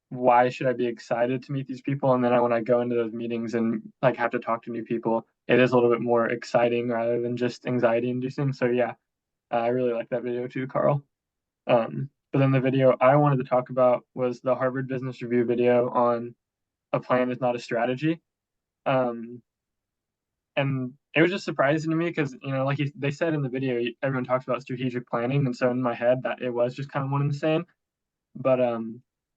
why should I be excited to meet these people? And then when I go into those meetings and like have to talk to new people, it is a little bit more exciting rather than just anxiety inducing. So yeah, I really like that video too, Carl. But then the video I wanted to talk about was the Harvard Business Review video on a plan is not a strategy. Um, and it was just surprising to me because, you know, like they said in the video, everyone talks about strategic planning. And so in my head, that it was just kind of one and the same. But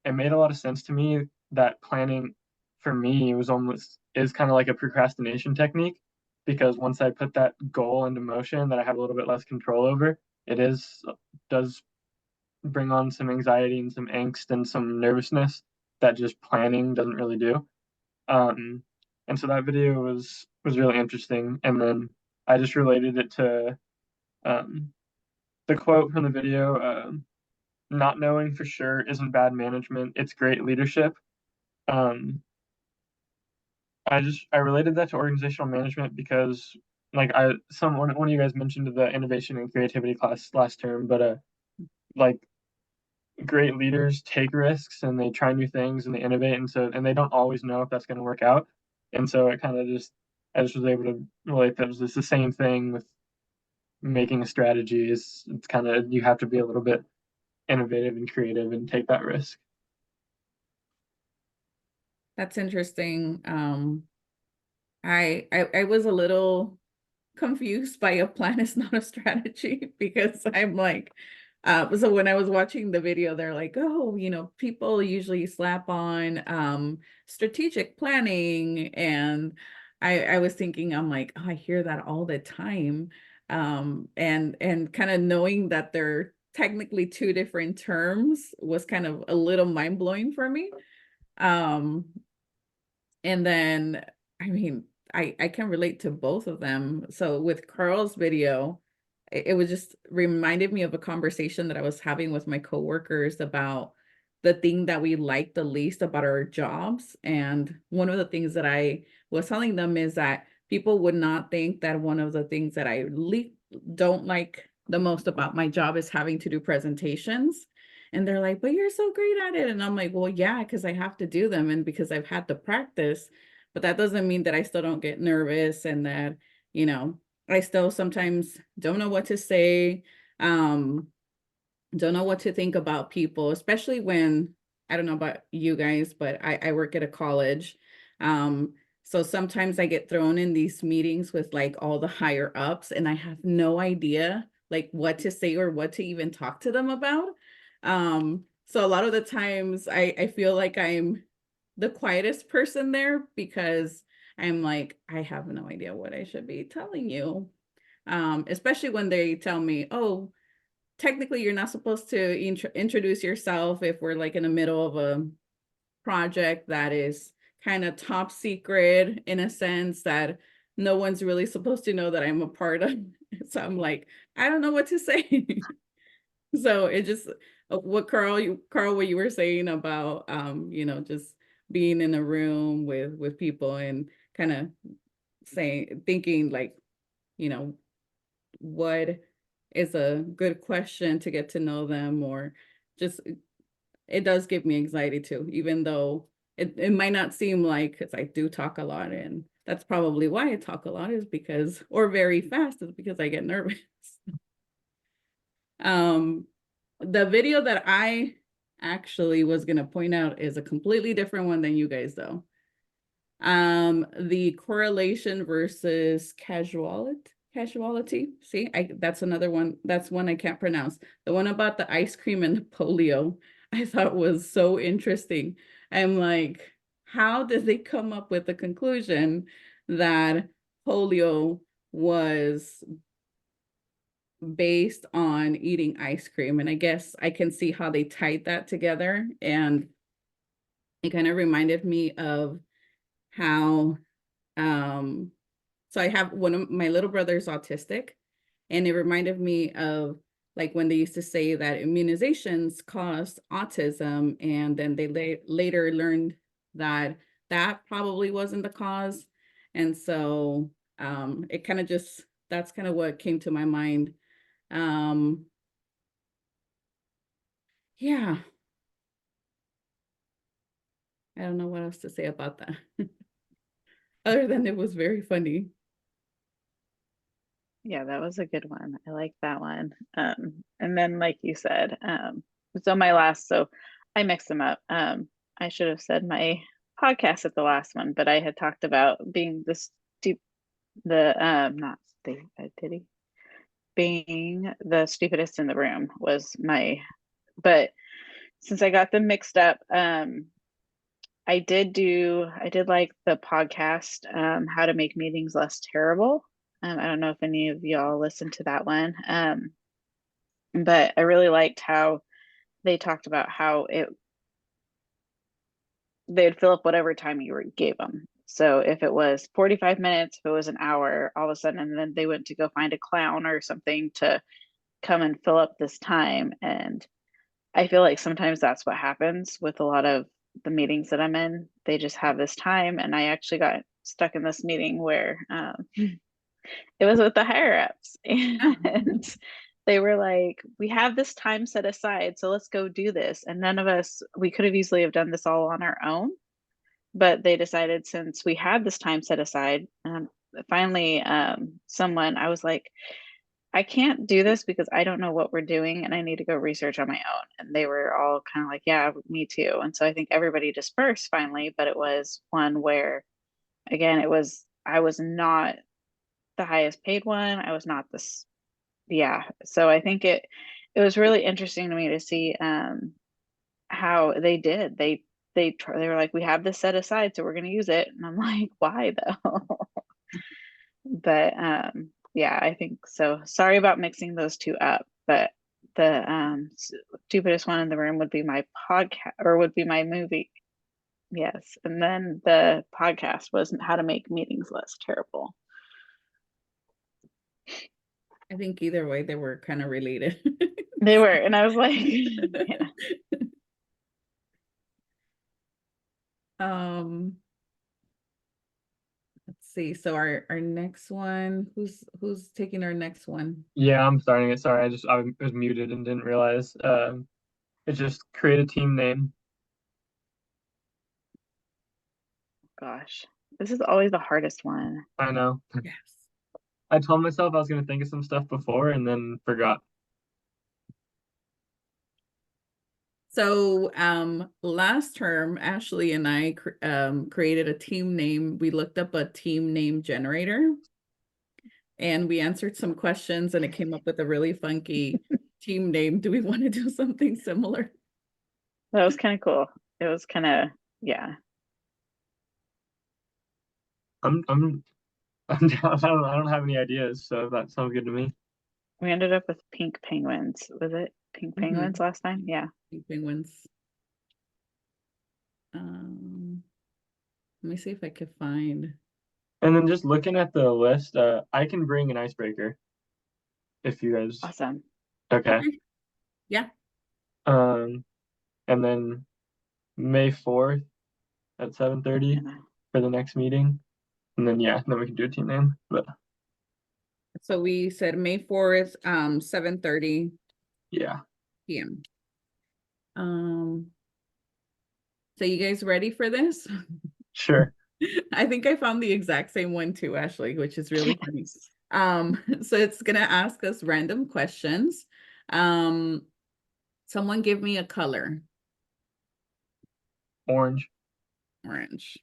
it made a lot of sense to me that planning for me is kind of like a procrastination technique because once I put that goal into motion that I have a little bit less control over, does bring on some anxiety and some angst and some nervousness that just planning doesn't really do. Um, and so that video was really interesting. And then I just related it to um, the quote from the video. Not knowing for sure isn't bad management, it's great leadership. Um, I related that to organizational management because like one of you guys mentioned the innovation and creativity class last term, but like great leaders take risks and they try new things and they innovate and they don't always know if that's going to work out. And so it kind of just I just was able to relate that it's the same thing with making a strategy. It's kind of you have to be a little bit innovative and creative and take that risk. That's interesting. I was a little confused by a plan is not a strategy because I'm like, so when I was watching the video, they're like, oh, you know, people usually slap on strategic planning. And I was thinking, I'm like, oh, I hear that all the time. And kind of knowing that they're technically two different terms was kind of a little mind blowing for me. Um, and then, I mean, I can relate to both of them. So with Carl's video, it was just reminded me of a conversation that I was having with my coworkers about the thing that we like the least about our jobs. And one of the things that I was telling them is that people would not think that one of the things that don't like the most about my job is having to do presentations. And they're like, but you're so great at it. And I'm like, well, yeah, because I have to do them and because I've had the practice. But that doesn't mean that I still don't get nervous and that, you know, I still sometimes don't know what to say, don't know what to think about people, especially when, I don't know about you guys, but I work at a college. So sometimes I get thrown in these meetings with like all the higher ups and I have no idea like what to say or what to even talk to them about. So a lot of the times I feel like I'm the quietest person there because I'm like, I have no idea what I should be telling you. Especially when they tell me, oh, technically you're not supposed to introduce yourself if we're like in the middle of a project that is kind of top secret in a sense that no one's really supposed to know that I'm a part of. So I'm like, I don't know what to say. So it just what Carl, what you were saying about you know, just being in a room with people and kind of thinking like, you know, what is a good question to get to know them, or just it does give me anxiety too, even though it might not seem like, because I do talk a lot, and that's probably why I talk a lot is because, or very fast is because I get nervous. um the video that I actually was going to point out is a completely different one than you guys though. The correlation versus casuality. See, that's another one. That's one I can't pronounce. The one about the ice cream and the polio, I thought was so interesting. I'm like, how did they come up with the conclusion that polio was based on eating ice cream? And I guess I can see how they tied that together. And it kind of reminded me of how so I have one of my little brother's autistic, and it reminded me of like when they used to say that immunizations caused autism, and then they later learned that that probably wasn't the cause. And so it kind of just, that's kind of what came to my mind. Yeah, I don't know what else to say about that. Other than it was very funny. Yeah, that was a good one. I like that one. And then like you said, so my last, so I mixed them up. I should have said my podcast at the last one, but I had talked about being not did he? Being the stupidest in the room was my, but since I got them mixed up, I did like the podcast, How to Make Meetings Less Terrible. I don't know if any of y'all listened to that one. But I really liked how they talked about how they'd fill up whatever time gave them. So if it was 45 minutes, if it was an hour, all of a sudden, and then they went to go find a clown or something to come and fill up this time. And I feel like sometimes that's what happens with a lot of the meetings that I'm in. They just have this time, and I actually got stuck in this meeting where it was with the higher ups, and they were like, "We have this time set aside, so let's go do this." And none of us, we could have easily have done this all on our own, but they decided since we had this time set aside, finally, someone, I was like, I can't do this because I don't know what we're doing and I need to go research on my own. And they were all kind of like, yeah, me too. And so I think everybody dispersed finally, but it was one where, again, I was not the highest paid one. I was not this, yeah. So I think it was really interesting to me to see how they did. They were like, we have this set aside, so we're going to use it. And I'm like, why though? But yeah, I think so. Sorry about mixing those two up, but the stupidest one in the room would be my podcast, or would be my movie. Yes. And then the podcast was How to Make Meetings Less Terrible. I think either way they were kind of related. They were, and I was like, yeah. Let's see. So our next one, who's taking our next one? Yeah, I'm starting it. Sorry, I was muted and didn't realize. It's just create a team name. Gosh, this is always the hardest one. I know. Yes. I told myself I was gonna think of some stuff before and then forgot. So last term, Ashley and I created a team name. We looked up a team name generator and we answered some questions and it came up with a really funky team name. Do we want to do something similar? That was kind of cool. It was kind of, yeah. I don't have any ideas, so that sounds good to me. We ended up with pink penguins. Was it pink penguins last time? Yeah. Pink penguins. Let me see if I could find. And then just looking at the list, I can bring an icebreaker if you guys. Awesome. Okay. Yeah. And then May 4th at 7:30 for the next meeting. And then yeah, then we can do a team name. But so we said May 4th, 7:30 p.m. So you guys ready for this? Sure. I think I found the exact same one too, Ashley, which is really funny. So it's gonna ask us random questions. Someone give me a color. Orange. Orange.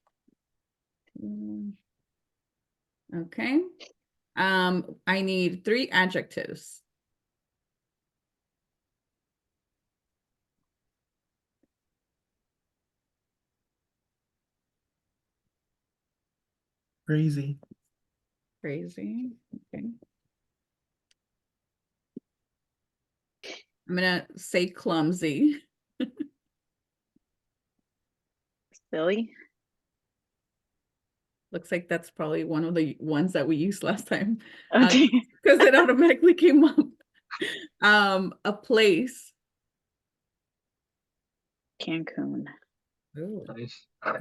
Okay. I need 3 adjectives. Crazy. Crazy. Okay. I'm gonna say clumsy. Silly. Looks like that's probably one of the ones that we used last time. Okay. Because it automatically came up. A place. Cancun. Ooh, Nice. I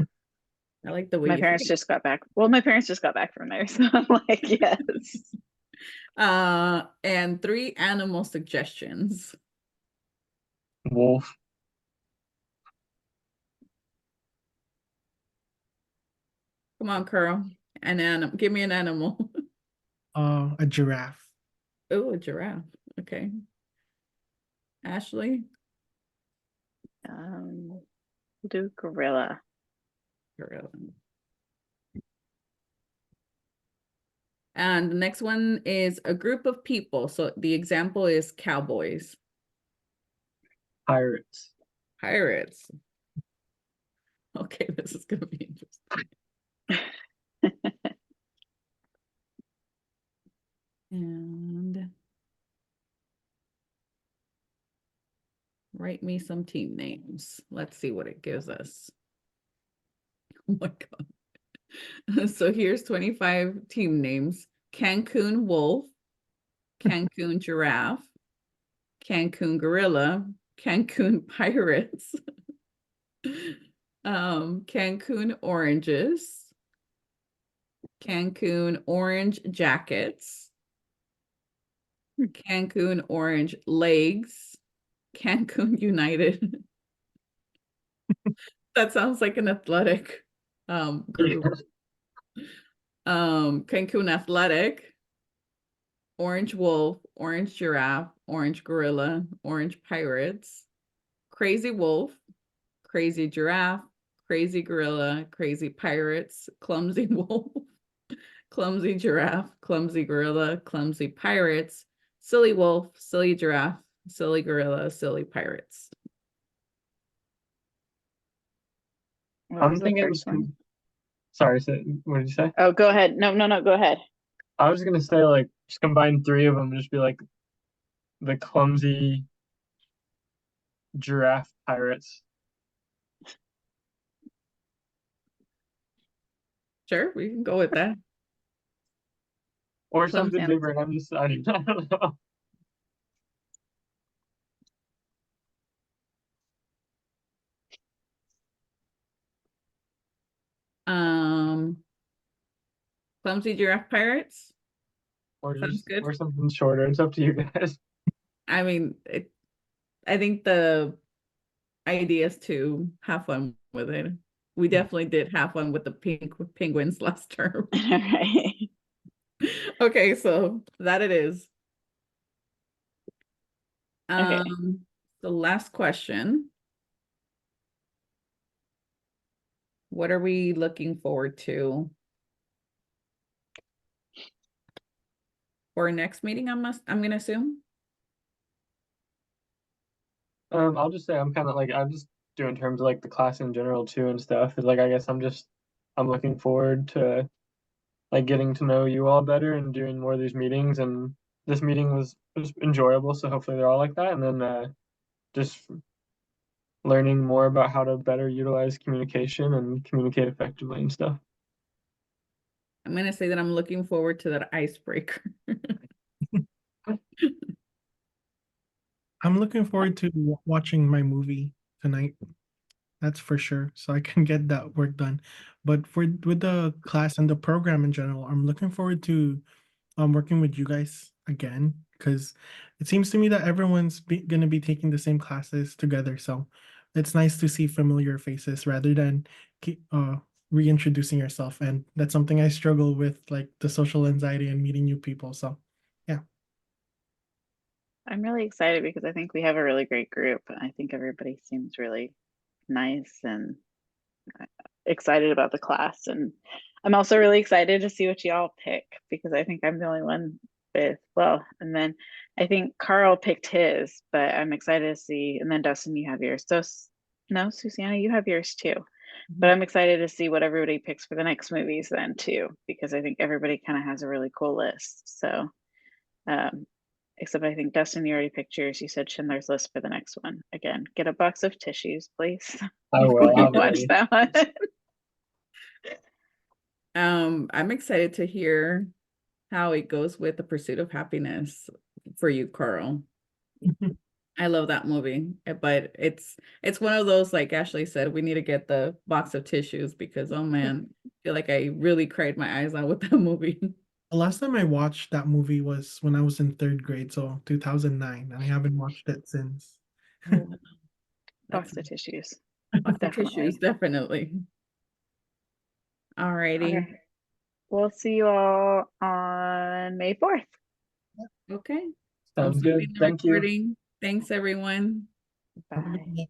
like the way My you parents think. just got back. Well, my parents just got back from there, so I'm like, yes. And 3 animal suggestions. Wolf. Come on, Carl. An animal. Give me an animal. A giraffe. Oh, a giraffe. Okay. Ashley, We'll do gorilla. gorilla. And the next one is a group of people. So the example is cowboys, Pirates. pirates. Okay, this is gonna be interesting. And write me some team names. Let's see what it gives us. Oh my God. So here's 25 team names. Cancun Wolf, Cancun Giraffe, Cancun Gorilla, Cancun Pirates, Cancun Oranges, Cancun Orange Jackets, Cancun Orange Legs, Cancun United. That sounds like an athletic group. Cancun Athletic, Orange Wolf, Orange Giraffe, Orange Gorilla, Orange Pirates, Crazy Wolf, Crazy Giraffe, Crazy Gorilla, Crazy Pirates, Clumsy Wolf, Clumsy Giraffe, Clumsy Gorilla, Clumsy Pirates, Silly Wolf, Silly Giraffe, Silly Gorilla, Silly Pirates. What I'm was the thinking. first one? Sorry, so what did you say? Oh, go ahead. No, go ahead. I was gonna say like just combine 3 of them, just be like the clumsy giraffe pirates. Sure, we can go with that. Or Clumsy something different. I don't know. Um, Clumsy Giraffe Pirates. Sounds good. Or something shorter. It's up to you guys. I mean, I think the idea is to have fun with it. We definitely did have fun with the pink penguins last term. All right. Okay, so that it is. Okay. The last question. What are we looking forward to for our next meeting? I'm gonna assume. I'll just say I'm just doing terms of like the class in general too and stuff. It's like I guess I'm looking forward to like getting to know you all better and doing more of these meetings. And this meeting was enjoyable, so hopefully they're all like that. And then just learning more about how to better utilize communication and communicate effectively and stuff. I'm gonna say that I'm looking forward to that icebreaker. I'm looking forward to watching my movie tonight. That's for sure. So I can get that work done. But for with the class and the program in general, I'm looking forward to working with you guys again because it seems to me that everyone's going to be taking the same classes together. So it's nice to see familiar faces rather than keep reintroducing yourself. And that's something I struggle with, like the social anxiety and meeting new people. So yeah. I'm really excited because I think we have a really great group. I think everybody seems really nice and excited about the class. And I'm also really excited to see what y'all pick because I think I'm the only one with, well, and then I think Carl picked his, but I'm excited to see. And then Dustin, you have yours. So, no, Susanna, you have yours too. But I'm excited to see what everybody picks for the next movies then too, because I think everybody kind of has a really cool list. So, um, except I think Dustin, you already picked yours. You said Schindler's List for the next one. Again, get a box of tissues, please, I before will. you I'll be watch ready. that one. I'm excited to hear how it goes with the pursuit of happiness. for you, Carl. I love that movie, but it's one of those, like Ashley said, we need to get the box of tissues because oh man, I feel like I really cried my eyes out with that movie. The last time I watched that movie was when I was in third grade, so 2009, and I haven't watched it since. Oh, wow. That's Box of tissues. box of Definitely. tissues, definitely. All righty. Okay. We'll see you all on May 4th. Okay. Sounds I'm good. stopping the Thank you. recording. Thanks, everyone. Have a good Bye. night.